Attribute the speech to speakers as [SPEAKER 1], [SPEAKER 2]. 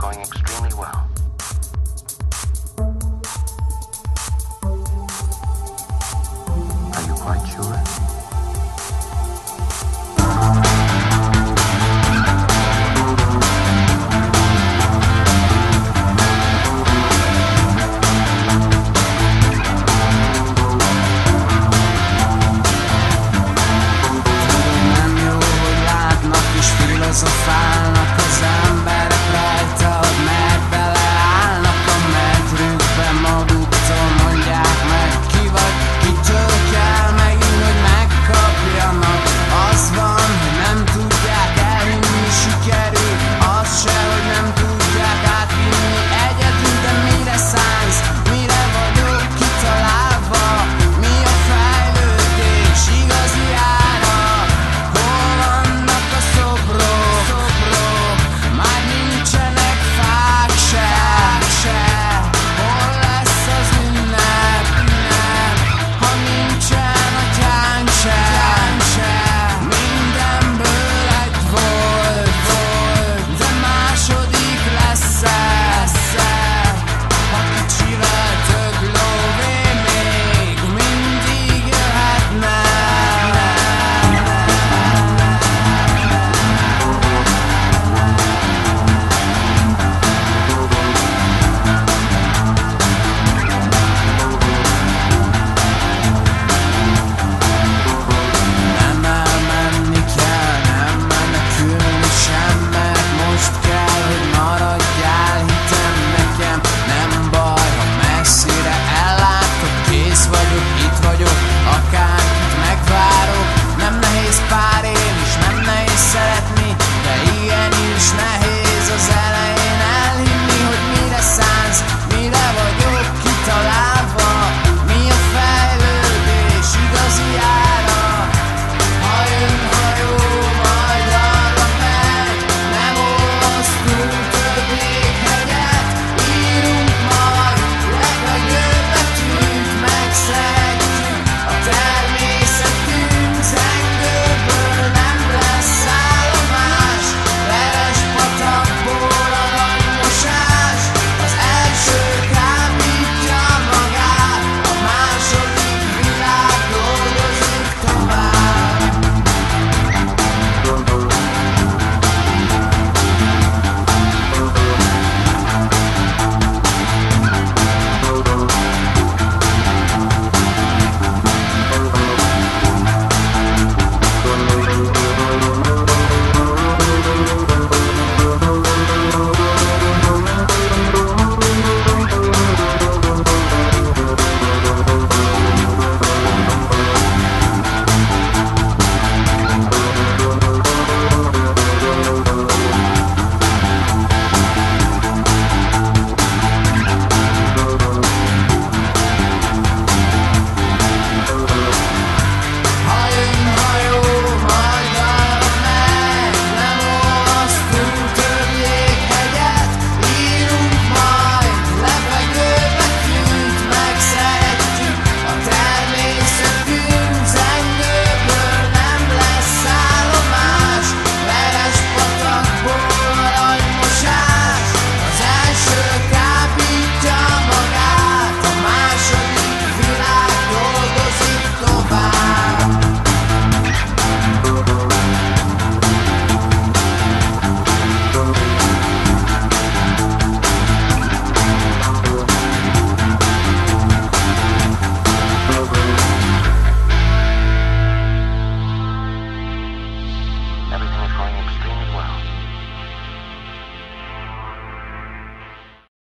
[SPEAKER 1] going extremely well. Are you quite sure?
[SPEAKER 2] Filozofálnak az emberek rajtad, mert beleállnak a medrükbe maguktól. Mondják meg, ki vagy, kitől kell megint, hogy megkapjanak. Az van, hogy nem tudják elhinni, sikerül. Az se, hogy nem tudják átvinni egyedül. De mire szállsz, mire vagyok kitalálva? Mi a fejlődés igazi ára? Hol vannak a szobrok? Már nincsenek fák se. Hol lesz az ünnep, ha nincsen atyánk se? Mindenből egy volt, de második lesz-e? Ha kicsivel több lóvé még mindig jöhetne. Nem elmenni kell, nem menekülni sem, mert most kell, hogy maradjál. Hitem nekem, nem baj, ha messzire ellátok. Kész vagyok, itt vagyok, akárkit megvárok. Nem nehéz pár év is, nem nehéz szeretni, de igenis nehéz az elején elhinni, hogy mire szánsz, mire vagyok kitalálva. Mi a fejlődés igazi ára? Ha jön hajó, majd arra megy, nem olvasz túl több jéghegyet. Írunk majd legalább betűt, megszedjük a természetünk. Zengőből nem lesz állomás, leves patakból aranymosás. Az első kábítja magát, a második világ dolgozik tovább. Ha jön hajó, majd arra megy, nem olvasz túl több jéghegyet. Írunk majd levegő betűt, megszedjük a természetünk. Zengőből nem lesz állomás, leves patakból aranymosás. Az első kábítja magát, a második világ dolgozik tovább.
[SPEAKER 1] Everything is going extremely well.